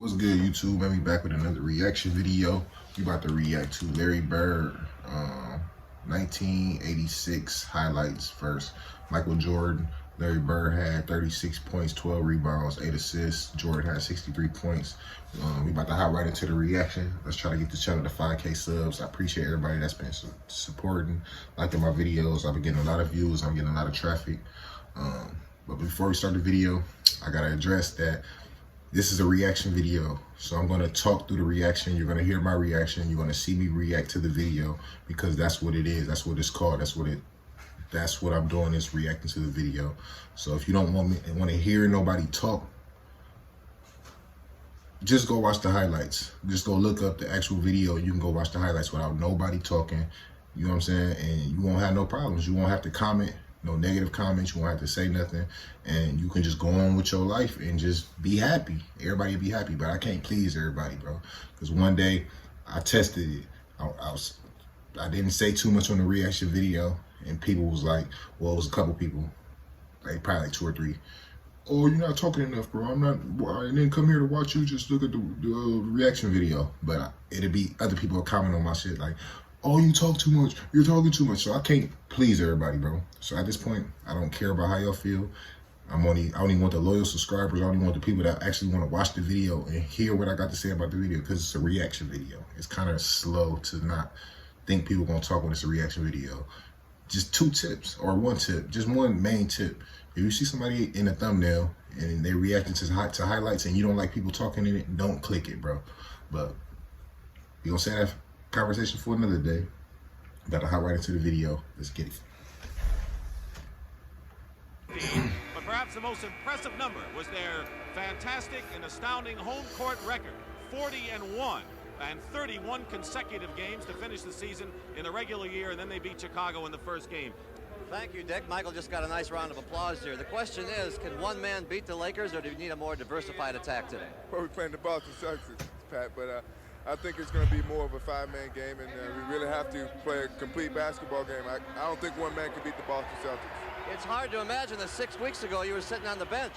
What's good, YouTube? Man, we back with another reaction video. We about to react to Larry Bird 1986 highlights first. Michael Jordan. Larry Bird had 36 points, 12 rebounds, 8 assists. Jordan had 63 points. We about to hop right into the reaction. Let's try to get the channel to 5K subs. I appreciate everybody that's been supporting, liking my videos. I've been getting a lot of views. I'm getting a lot of traffic. But before we start the video, I gotta address that this is a reaction video, so I'm going to talk through the reaction. You're going to hear my reaction. You're going to see me react to the video because that's what it is. That's what it's called. That's what I'm doing, is reacting to the video. So if you don't want to hear nobody talk, just go watch the highlights. Just go look up the actual video. You can go watch the highlights without nobody talking. You know what I'm saying? And you won't have no problems. You won't have to comment. No negative comments. You won't have to say nothing, and you can just go on with your life and just be happy. Everybody be happy, but I can't please everybody, bro. Because one day I tested it. I didn't say too much on the reaction video, and people was like, well, it was a couple people, like probably like 2 or 3. Oh, you're not talking enough, bro. I didn't come here to watch you. Just look at the reaction video. But it'd be other people will comment on my shit like, oh, you talk too much. You're talking too much. So I can't please everybody, bro. So at this point, I don't care about how y'all feel. I only want the loyal subscribers. I only want the people that actually want to watch the video and hear what I got to say about the video, because it's a reaction video. It's kind of slow to not think people gonna talk when it's a reaction video. Just 2 tips or 1 tip, just one main tip. If you see somebody in a thumbnail and they reacting to highlights and you don't like people talking in it, don't click it, bro. But we gonna say that conversation for another day. Got to hop right into the video. Let's get it. But perhaps the most impressive number was their fantastic and astounding home court record, 40-1, and 31 consecutive games to finish the season in the regular year, and then they beat Chicago in the first game. Thank you, Dick. Michael just got a nice round of applause here. The question is, can one man beat the Lakers, or do you need a more diversified attack today? Well, we're playing the Boston Celtics, Pat, but I think it's going to be more of a 5-man game, and we really have to play a complete basketball game. I don't think one man can beat the Boston Celtics. It's hard to imagine that 6 weeks ago you were sitting on the bench.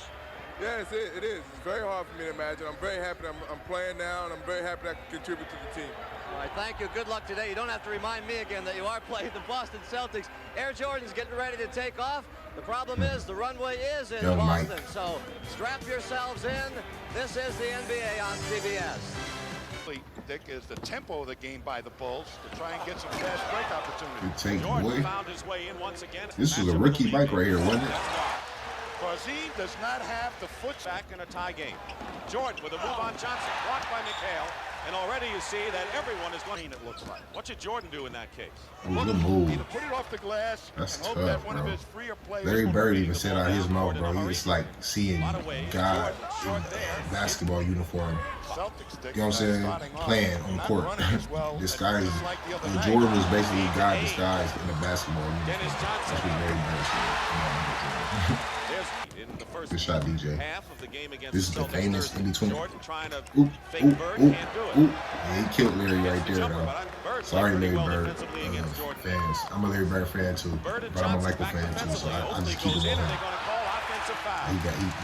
Yes, it is. It's very hard for me to imagine. I'm very happy I'm playing now, and I'm very happy that I can contribute to the team. All right, thank you. Good luck today. You don't have to remind me again that you are playing the Boston Celtics. Air Jordan's getting ready to take off. The problem is the runway is in Boston, so strap yourselves in. This is the NBA on CBS. Dick, is the tempo of the game by the Bulls to try and get some fast break opportunities. Jordan found his way in once again. This was a rookie bike right here, wasn't it? Because he does not have the foot Back in a tie game. Jordan with a move on Johnson, blocked by McHale, and already you see that everyone is going. It looks like. What should Jordan do in that case? It was a good move. Either put it off the glass. That's and hope tough, that one bro. of his freer players. Larry Bird even said out his mouth, bro. He was like seeing God in a basketball uniform. Celtics, You know what I'm saying? Playing on the court. Disguised. Jordan was basically God disguised in a basketball uniform. That's what Larry Bird said. In the first Good shot, DJ. half of the game against This is the famous in between. Jordan trying to fake Ooh, Bird, ooh, can't do it. ooh. Yeah, he killed Larry right there, though. Sorry, Larry Bird fans. I'm a Larry Bird fan too, but I'm a Michael fan too, so I just keep it on.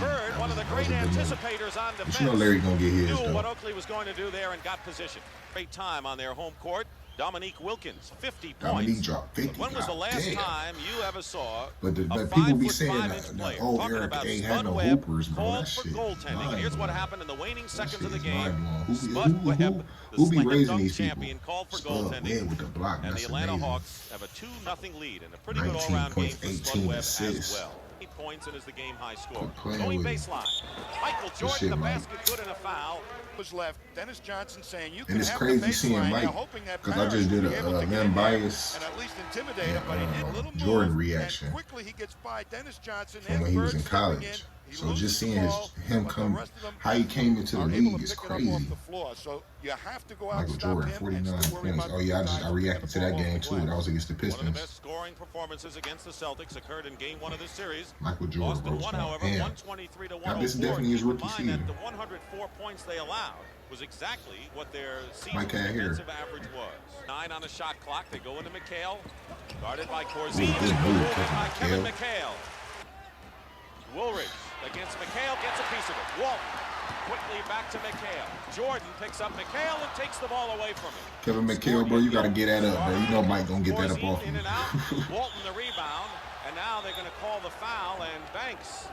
Bird, one of the great anticipators on defense. But you know Larry gonna get his, Knew though. what Oakley was going to do there and got position. Great time on their home court. Dominique Wilkins, 50 points. Dominique dropped 50. When was the last time you ever saw But a people be 5'5" saying that oh, talking Eric about ain't Spud had no Webb hoopers, bro. called That for shit goaltending. And here's what happened in the waning seconds of the game. Spud Webb, the who be slam raising dunk these champion, people? called for Spud goaltending. Webb with the block. And That's the Atlanta amazing. Hawks have a 2-0 lead and a pretty good 19 all-round game points, for Spud 18 Webb as assists. well. 8 points and is the game high score. Playing Going with baseline. Michael Jordan, shit, the Mike. basket good and a foul. Was left. Dennis Johnson saying you can And it's have crazy the seeing baseline, Mike, now hoping that because I just did a man bias and at least intimidate him, but he did a little Jordan move, reaction and quickly he gets by Dennis Johnson from and when he was Bird in stepping college. He So loses just the seeing ball, him but the come, rest of them how he came into the are able league to is pick it up off crazy. the floor. So you have to go out Michael and stop Jordan, him 49 and still worry points. about Oh yeah, the guys I who reacted get to the that ball game off the too. glass. That was against the One of the Pistons. best scoring performances against the Celtics occurred in game 1 of this series. Michael Jordan Boston broke won, some. however, And 123 to now, this is 104. definitely his Keep in rookie mind season. that the 104 points they allowed was exactly what their season Mike had here. defensive average was. 9 on the shot clock. They go into McHale. Guarded by Corzine. Good move, By Kevin McHale. McHale. Woolridge against McHale, gets a piece of it. Walt quickly back to McHale. Jordan picks up McHale and takes the ball away from him. Kevin McHale, bro, you got to get that up, bro. You know Mike going to get that up off in you. and out. Walton the rebound. And now they're going to call the foul, and Banks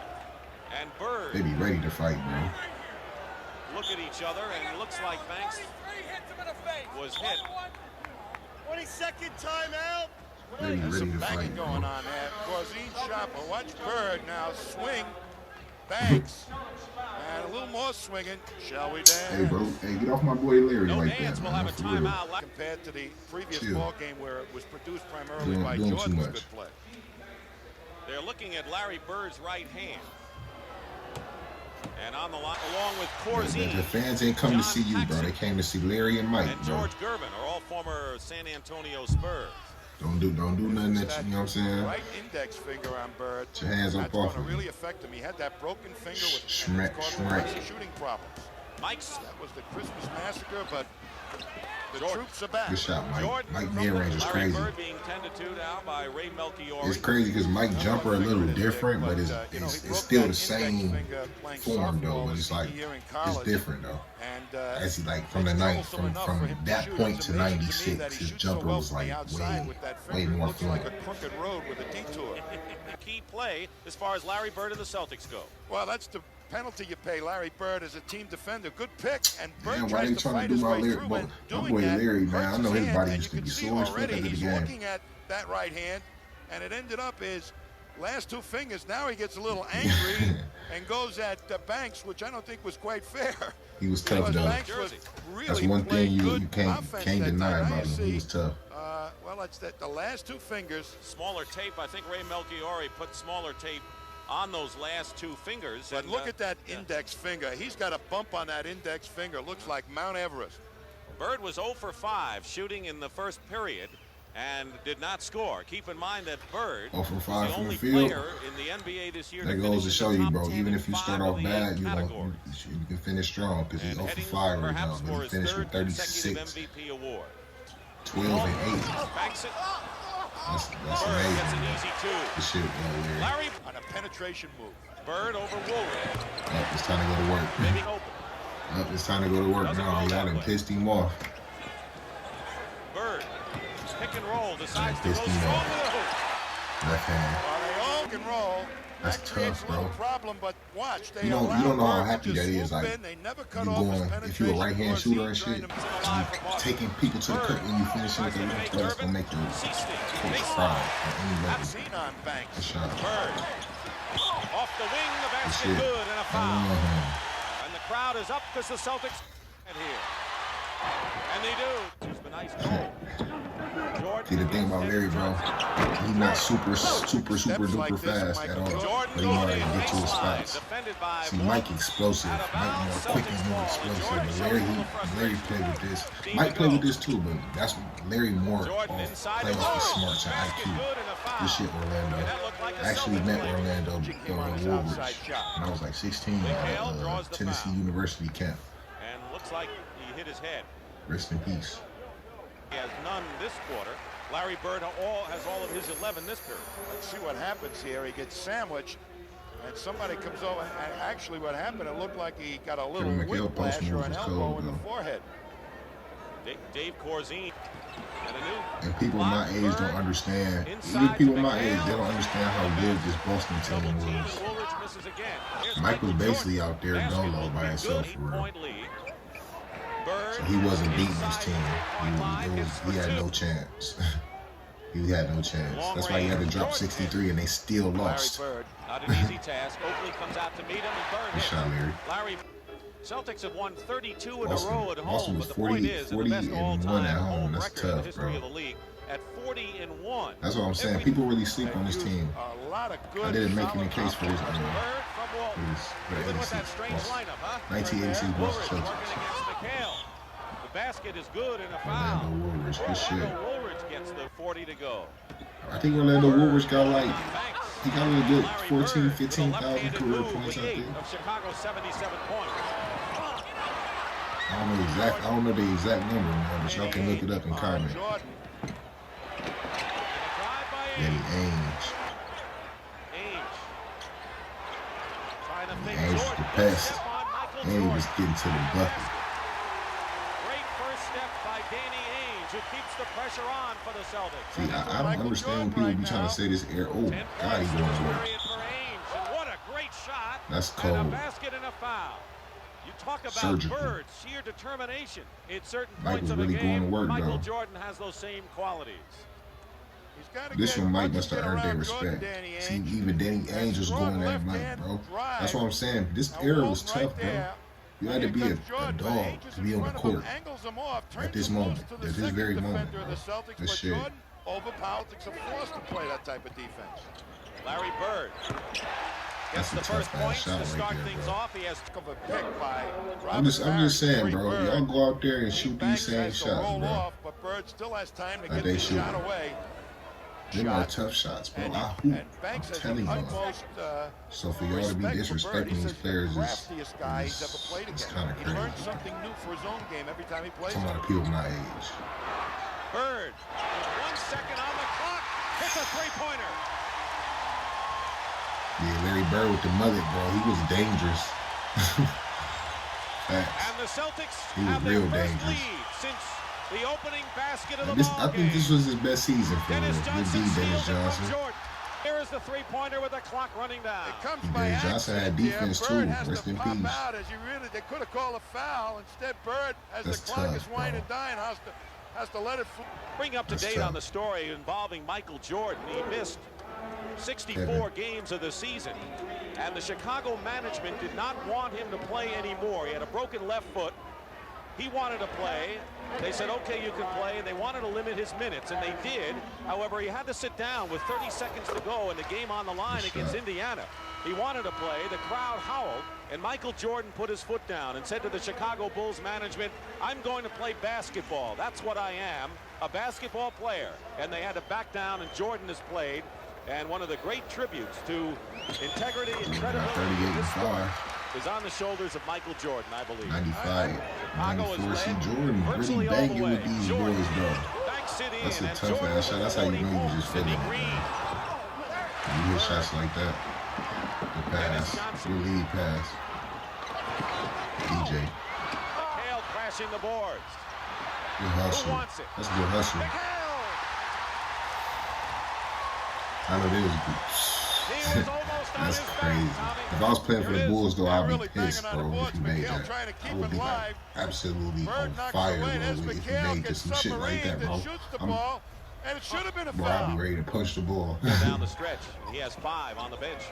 and Bird. They be ready to fight, bro. Look at each other, and it looks like Banks was hit. 20-second timeout. They be ready to fight, bro. Going on there. Corzine Chopper. Watch Bird now swing. Banks. And a little more swinging. Shall we dance? Hey, bro. Hey, get off my boy Larry No like dance. that, We'll man. have a timeout. Compared to the previous Chill. ball game where it was produced primarily by Doing too Jordan's much. good play. They're looking at Larry Bird's right hand. And on the line, along with Corzine. The fans ain't come to see you, bro. They came to see Larry and Mike, And bro. George Gervin are all former San Antonio Spurs. Don't do nothing that, you know what I'm saying? Right index finger on Bird. Put your hands up That's off going of to him. really affect him. He had that broken finger with Schmack, schmack. shooting problems. Mike's That was the Christmas massacre, but the Jordan. troops are back. Good shot, Mike. Jordan Mike from mid-range is Larry crazy. Bird being 10-2 now by Ray Melchiori. It's crazy because Mike jumper a little different, but it's still the same form though. But it's like it's different though. And As he like from the night from that point to '96, his jumper was like way more fluent. like a crooked road with a detour. Key play as far as Larry Bird and the Celtics go. Well, that's the penalty you pay Larry Bird as a team defender. Good pick, and Bird Man, why tries they to trying fight to do his my way Larry? through, My and doing boy that Larry, man, I hurts know his hand, body and used you to be can see sore as fuck already after the he's game. looking at that right hand, and it ended up his last two fingers. Now he gets a little angry and goes at Banks, which I don't think was quite fair. He was tough Because though. Banks was really That's one playing thing you good can't offense deny that time. about him. He was tough. Well, it's that the last two fingers. Smaller tape. I think Ray Melchiori put smaller tape on those last two fingers. But and, look at that index finger. He's got a bump on that index finger. Looks like Mount Everest. Bird was 0 for 5 shooting in the first period and did not score. Keep in mind that Bird 0 for was 5 the from the only field. player in the NBA this year. That to goes finish to in show the you, top bro. 10 Even in if you 5 start of off the bad, you categories. can finish strong because he's And 0 for heading 5 right perhaps now. for But he his finished third with consecutive 36, MVP award. 12, and 8. Banks it. That's Bird gets an amazing. easy two. This shit, Larry. Larry On a penetration move. Bird over Woolridge. It's time to go to work. Maybe open. It's time to go to work now. Y'all done pissed him off. Bird, pick and roll, decides to go Pissed strong him with off. the hoop. Left hand. Well, they all can roll. That's That creates tough, a little bro. problem, but watch. They You don't allow know how Bird to happy just that is. swoop Like in. They never cut you off his going, if you're a right hand penetration. shooter and shit, and you taking people to the cup when you finish it, that's gonna make you cry. I've seen on Banks. Shot. Bird, off the wing, the basket Shit. good, and a foul. And the crowd is up because the Celtics are here. And they do. Just a nice goal. Jordan. See, the thing about Larry, bro, he's not super duper fast at all. Jordan But he know how goes to in get to his baseline, spots. defended by See, Walton. Mike explosive. Out of Mike bounds, more quick and Celtics more ball. explosive. Jordan And shows a Larry little frustration. played with this. Team Mike to played go. with this too, but that's Larry more Jordan off inside playing the off the board. smarts and Basket IQ. good and a foul. This shit Orlando. And that looked like a I actually Celtics met play. Orlando Him on his Woolridge outside shot. when I was like 16 Mikhail at draws the Tennessee foul. University camp. And looks like he hit his head. Rest in peace. He has none this quarter. Larry Bird has all of his 11 this period. Let's see what happens here. He gets sandwiched, and somebody comes over. And actually, what happened, it looked like he got a little Kevin McHale whiplash post or move an was elbow cold, in the though. forehead. Dave Corzine and a new And people my age don't understand. Inside Even people to my age, McHale. they don't understand how good this Boston double team team, was. and Woolridge misses again. Here's Mike was Michael basically Jordan. out there Basket dolo looked by good, himself for real. 8-point lead. Bird So he wasn't beating his inside team. the 3-point line, hits for He had two. no chance. He had no chance. Long That's why he had to range. drop Jordan. 63 and they still lost. Larry Bird. Not an easy task. Oakley comes out to meet him, and Bird Good hits. shot, Larry. Larry, Celtics have won 32 in Boston- a row at Boston home, was but the point 40 is, the best 40 and all-time 1 at home. home That's record in the tough, history bro. of the league at 40-1. That's what I'm saying. Every- People really sleep on They this used team. A lot of good. I didn't make any solid case for this. Bird from Walton. For the Even with that 86 strange Boston. lineup, huh? 1986 Woolridge Boston working Celtics. against McHale. The basket is good and a foul. Orlando Woolridge, good shit. Orlando Woolridge gets the 40 to go. I think Orlando Woolridge got like, Banks. he got a good Larry 14, Bird with a 15,000 left-handed career move points, with I 8 think. of Chicago's 77 points. I don't know the exact number, man, but y'all can look it up in comment. Jordan. And a drive by Danny Ainge. Ainge. Ainge. Trying to fake Ainge Jordan. the best. Step on Michael And he was getting to the bucket. Great first step by Danny Ainge, who keeps the pressure on for the Celtics. See, I don't understand when people be trying to say this air. Oh, God, he's going to work. What a great shot. That's And cold. a basket and a foul. You talk about Surgical. Bird's sheer determination. At certain Mike points was of really a game, going to work, Michael though. Jordan has those same qualities. This one Mike must have earned their respect. See, even Danny Ainge was going at Mike, bro. That's what I'm saying. This era was tough, bro. You had to be a dog to be on the court at this moment, at this very moment, bro. This shit. Overpowers are forced to play that type of defense. Larry Bird That's gets a the first tough-ass points shot to start right there, things bro. off. He has Of a pick by I'm just saying, Larry bro. Bird. Y'all go out there and shoot Banks these same has to shots, roll bro. off, but Bird still has time to Like get they the shoot. shot away. Them are tough shots, bro. I hoop. And Banks I'm has telling the y'all. utmost So for y'all to be respect for Bird. disrespecting He these says players the is craftiest guy he's ever played it's against. kind of He crazy. learns something new for his own game every time he plays. Talking about people my age. Bird, 1 second on the clock, hits a three-pointer. Yeah, Larry Bird with the mullet, bro. He was dangerous. Facts. And the Celtics He was have their real first dangerous. lead since the opening basket of the And this, ball I think game. this was his best season for Dennis Good Johnson D, Dennis steals it from Johnson. Jordan. Here is the three-pointer with the clock running down. It comes And by Dennis Johnson had accident here. defense, Bird too. has Rest to in pop peace. out as you really, they could have called a foul. Instead, Bird, as That's the clock tough, is winding bro. down, has to let it fly. Bring up to That's date tough. on the story involving Michael Jordan. He missed 64 games of the season, and the Chicago management did not want him to play anymore. He had a broken left foot. He wanted to play. They said, okay, you can play. They wanted to limit his minutes, and they did. However, he had to sit down with 30 seconds to go and the game on the line against Indiana. He wanted to play. The crowd howled, and Michael Jordan put his foot down and said to the Chicago Bulls management, I'm going to play basketball. That's what I am, a basketball player. And they had to back down, and Jordan has played. And one of the great tributes to integrity and credibility in this sport is on the shoulders of Michael Jordan, I believe. 95, Chicago is 94. See, led Jordan really virtually all the banging way. with these Jordan boys, though. backs it That's in, a and tough Jordan ass shot. That's how you know you just Sidney feeling it, Green. You hit shots like that. The pass, the lead pass. DJ. McHale crashing the boards. Good hustle. Who wants it? That's good hustle. McHale! I know they was He was almost on That's his crazy. back, Tommy. If I was playing for the Bulls, though, They're I'd be really pissed, banging on bro, the if you boards. made McHale that. trying to keep I would it be like live. absolutely Bird on knocks fire, away. bro, There's if you McHale made gets just some shit like submarine that, and bro. shoots the ball, and it should have been a Bro, I'd foul. be ready to punch the ball. Down the stretch. He has 5 on the bench.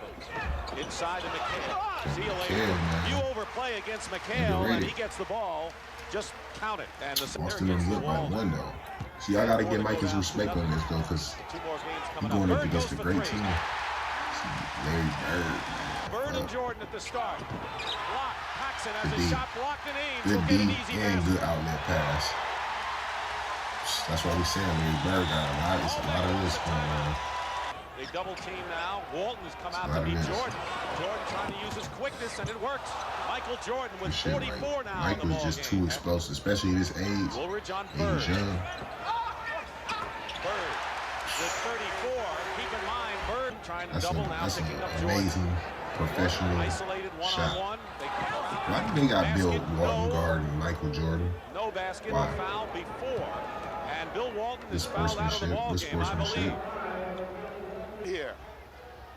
Inside to McHale. See you later. McHale, man. You overplay against McHale, and Underrated. he gets the ball. Just count it. And the Boston center didn't gets the look by wall. one, though. See, I got to get Mike his respect on this, though, because 2 more games he's coming going up. up Bird against goes a for great 3. team. See, Larry Bird. Bird and Jordan at the start. Block. Paxson has Good a D. shot blocked, and Ainge Good will D get an easy and basket. good outlet pass. That's why we saying Larry Bird got a lot. It's a lot of this going on. They double team now. Walton has come out It's a to lot meet of this. Jordan. Jordan trying to use his quickness, and it works. Michael Jordan with This shit, 44 like, now Mike in the was ball just game. too explosive, especially at his age. Woolridge on Bird. He's young. Bird with 34. Keep in mind, Bird trying to That's double an now, picking up that's an Jordan. amazing professional Isolated shot. one-on-one. Why do they got Bill Basket, Walton no. guarding Michael Jordan? No basket, Why? no foul before. And Bill Walton is This fouled out of the sportsmanship, ball this game, I believe. sportsmanship. Here.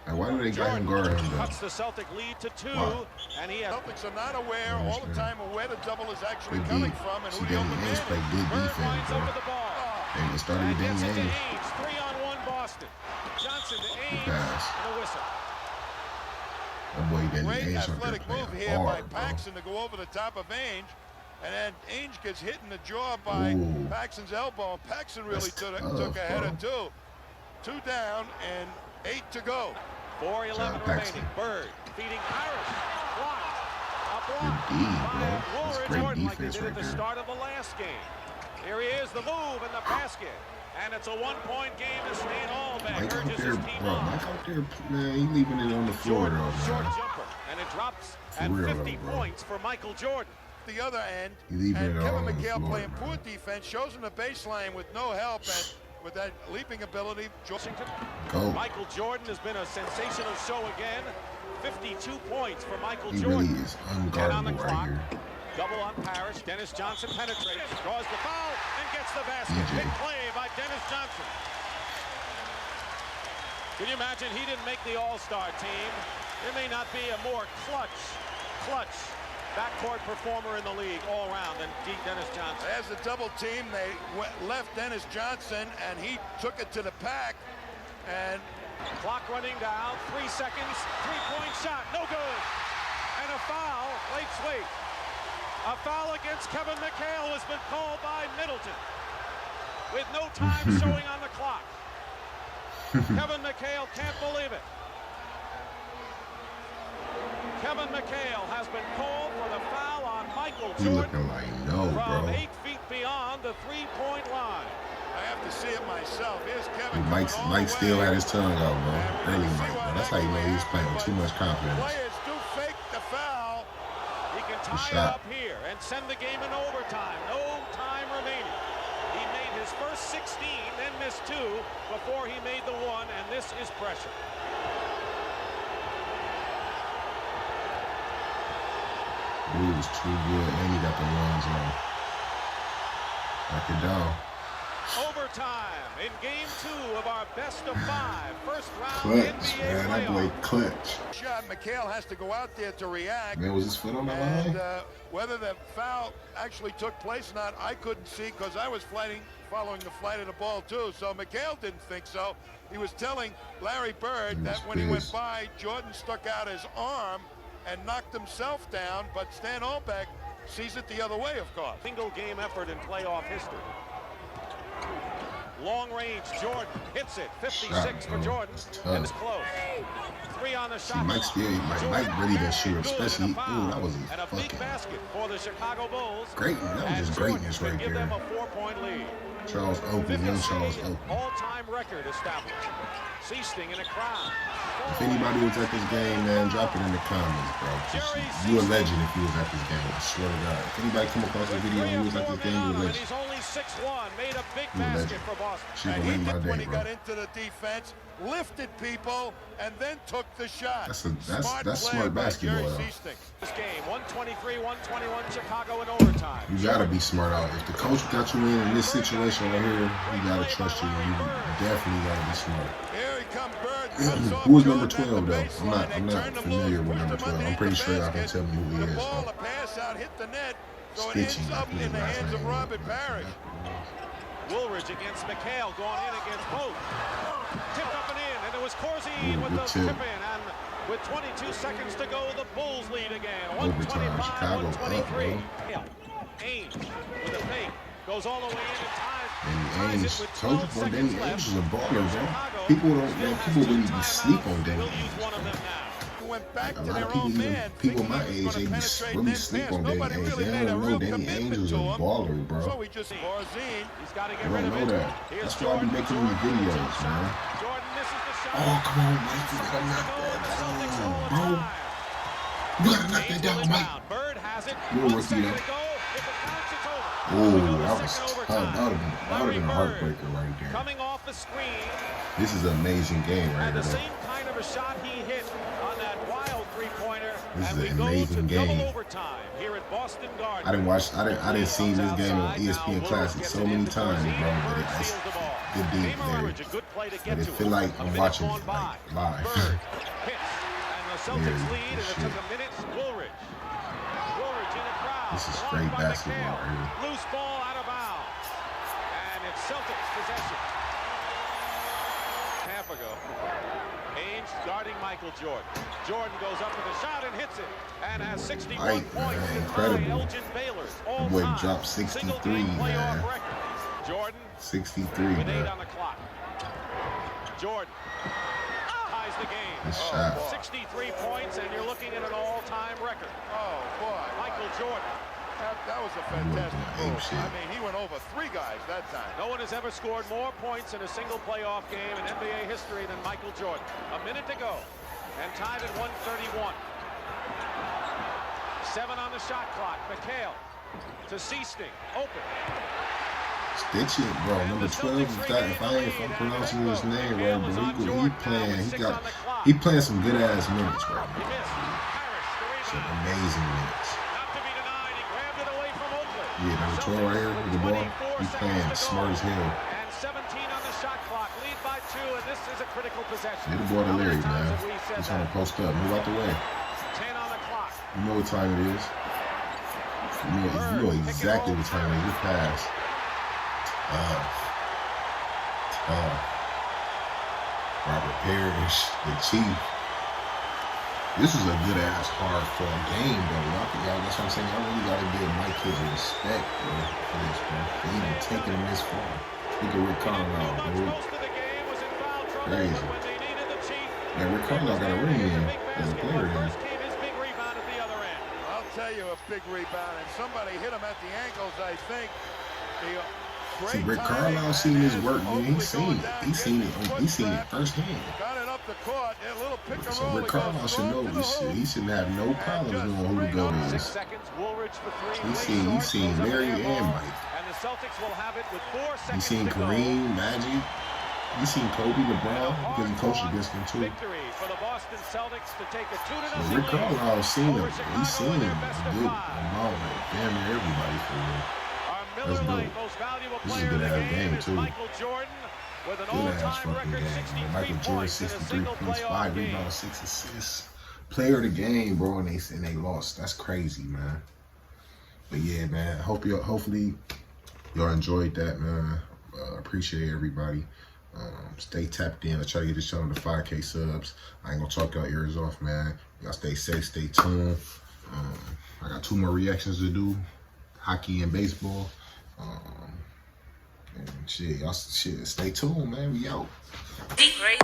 And why do they got him Jordan guarding him, though? cuts the Celtic lead to 2, Why? and he has Celtics are not aware I all the understand. time of where the double is actually Good coming D. from and See, who the Danny open man Ainge is. played good Bird defense, winds bro. up with the ball. Hey, it started And with gets Danny it to Ainge. Ainge. 3-on-1 Boston. Johnson to Ainge. pass. And a whistle. That boy Danny Great Ainge out there athletic move playing here by hard, bro. Paxson to go over the top of Ainge. And then Ainge gets hit in the jaw by Ooh. Paxson's elbow. And Paxson really That's took tough, a header bro. too. 2 down and 8 to go. 4:11 John Paxson. remaining. Bird feeding Harris. Blocked. A block Good D, by bro. That's Woolridge great Jordan like they defense did right at the there. start of the last game. Here he is, the move and the basket. And it's a 1-point game to Stan Allback. Mike out Urges there, his team bro. on. Mike out there, man, he leaving it on the floor, Jordan, though, short man. jumper. And it drops For at real, 50 though, bro. points for Michael Jordan. The other end, He's leaving and it all Kevin on the McHale floor, playing man. poor defense, shows him the baseline with no help, and with that leaping ability, Washington. Go. Michael Jordan has been a sensational show again. 52 points for Michael He Jordan. really is 10 on the unguardable clock. right here. Double on Parrish. Dennis Johnson penetrates, draws the foul, and gets the basket. DJ. Big play by Dennis Johnson. Can you imagine he didn't make the All-Star team? There may not be a more clutch backcourt performer in the league all around than Dennis Johnson. As a double team, they left Dennis Johnson, and he took it to the pack. And Clock running down, 3 seconds, three-point shot, no good. And a foul, late sweep. A foul against Kevin McHale has been called by Middleton with no time showing on the clock. Kevin McHale can't believe it. Kevin McHale has been called for the foul on Michael He Jordan looking like no, from bro. 8 feet beyond the three-point line. I have to see it myself. Here's Kevin. Mike still had his tongue out, bro. Early Mike, bro. That's how you know he was playing with too much confidence. Players do fake the foul. He can tie it up here and send the game in overtime. No time remaining. He made his first 16, then missed 2 before he made the 1, and this is pressure. Dude was too good, and he got the runs on. Knock it down. Overtime in game 2 of our best of 5 first round Clutch, NBA man. That boy playoff. clutch. Shot. McHale has to go out there to react. Man, was his foot on the And line? whether the foul actually took place or not, I couldn't see because I was following the flight of the ball too. So McHale didn't think so. He was telling Larry Bird that when he went by, Jordan stuck out his arm and knocked himself down, but Stan Olbeck sees it the other way, of course. Single game effort in playoff history. Long range, Jordan hits it. 56 for Jordan, and it's close. 3 on the shot. Mike really didn't shoot, especially. Ooh, that was and a big basket for the Chicago Bulls. Greatness. That was just greatness right give them there. a 4-point lead. Charles Oakley, young Charles Oakley. All-time record established. Seasting in a crowd. If anybody was at this game, man, drop it in the comments, bro. You a legend if you was at this game. I swear to God. If anybody come across this video and you was at this game, you a legend. He's only 6'1", made a big You a legend. basket for Boston. She And gonna he make my did when day, he bro. got into the defense, lifted people, and then took the shot. That's smart basketball, though. This game, 123-121 Chicago in overtime. You gotta be smart out. If the coach got you in this situation right here, he gotta trust you, and you definitely gotta be smart. Here he comes, Bird. Who was number 12 though? I'm not familiar with number 12. I'm pretty sure y'all can tell me who he The is. ball, Though. the pass out, hit the net, so it Stitching, ends up in the hands of Robert Parrish. Woolridge against McHale, going in against both. Tipped up and in, and it was Corzine Ooh, with good the tip. tip in, and with 22 seconds to go, the Bulls lead again. Overtime, Chicago up, 125-123. Ainge with a fake, goes all the way in and ties Danny it Ainge, with told 12 you, bro, Danny seconds Ainge left. is a baller, bro. Chicago People don't, still man, has people 2 really timeouts. sleep on Danny We'll use Ainge. one of them now. Went back A to lot their of people, own man. people thinking my he age, was they gonna just penetrate really net sleep pass. on Danny Nobody Ainge. really They made a don't know real Danny Ainge commitment is a to him. baller, bro. So he just Corzine. He's got to get I rid don't of know it. that. Here's That's why I be Jordan. making these videos, man. Jordan misses the shot. Oh, come on, Mike. You gotta knock that down, bro. You gotta knock that down, Mike. Bird has it. You're a 1 rookie, second though. to go. If it counts, it's over. Oh, We go to that was second tough. overtime. That would have been a heartbreaker right there. Coming off the screen, This is an amazing game right and the here. same kind of a shot he hit on that wild three-pointer. This And is we an go to amazing game. double overtime here at Boston Garden. I didn't see this game on ESPN Classic so many times, bro. But it's good deep there. But it feel like I'm watching it like live. Bird hits, and the Celtics lead, and it took a minute. Woolridge in the crowd. This is blocked great by basketball McHale. right here. Loose ball out of bounds, and it's Celtics possession. Half ago, Ainge guarding Michael Jordan. Jordan goes up with a shot and hits it, and has 61 Right, points man, to incredible. tie Elgin Baylor's all-time boy dropped 63, single-game playoff man. record. Jordan 63, with 8 bro. on the clock. Jordan ties the game. This shot. 63 points, and you're looking at an all-time record. Oh, boy. Michael Jordan. That was a fantastic move. I mean, he went over 3 guys that time. No one has ever scored more points in a single playoff game in NBA history than Michael Jordan. A minute to go, and tied at 131. 7 on the shot clock. McHale to Seasting, open. Stitch it, bro. Number 12. If I'm pronouncing his name right, bro, he playing some good ass minutes right now. Some amazing minutes. Yeah, number 12 right here with the ball. He's playing smart as hell. And 17 on the shot clock. Lead by 2, and this is a critical possession. Get the ball to Larry, man. He's trying to post up. Move out the way. 10 on the clock. You know what time it is. You know exactly what time it is. Your pass. Robert Parrish, the Chief. This is a good ass hard fought game, though. Y'all, that's what I'm saying. Y'all really gotta give my kids respect, bro, for this, bro. They even taking them this far. Look at Rick Carlisle, bro. Crazy. Yeah, Rick Carlisle got a ring in as a player then. I'll tell you, a big rebound, and somebody hit him at the ankles, I think. See, Rick Carlisle seen his work, man. He's seen it. He's seen it firsthand. Got it up the court. A little pick and So roll. Rick Carlisle should know this shit. He shouldn't have no problems knowing who to go to this. He's seen Larry and Mike. He's seen Kareem, Magic. He's seen Kobe, LeBron, because he coached against them too. So Rick Carlisle seen him. He's seen him good amount of damn near everybody for real. That's dope. This is a good ass game too. Good ass fucking game, man. Michael Jordan, 63 points, 5 rebounds, 6 assists. Player of the game, bro, and they lost. That's crazy, man. But yeah, man. Hopefully y'all enjoyed that, man. Appreciate everybody. Stay tapped in. I try to get this channel to 5K subs. I ain't gonna talk y'all ears off, man. Y'all stay safe, stay tuned. I got 2 more reactions to do. Hockey and baseball. And shit, y'all stay tuned, man. We out. Great.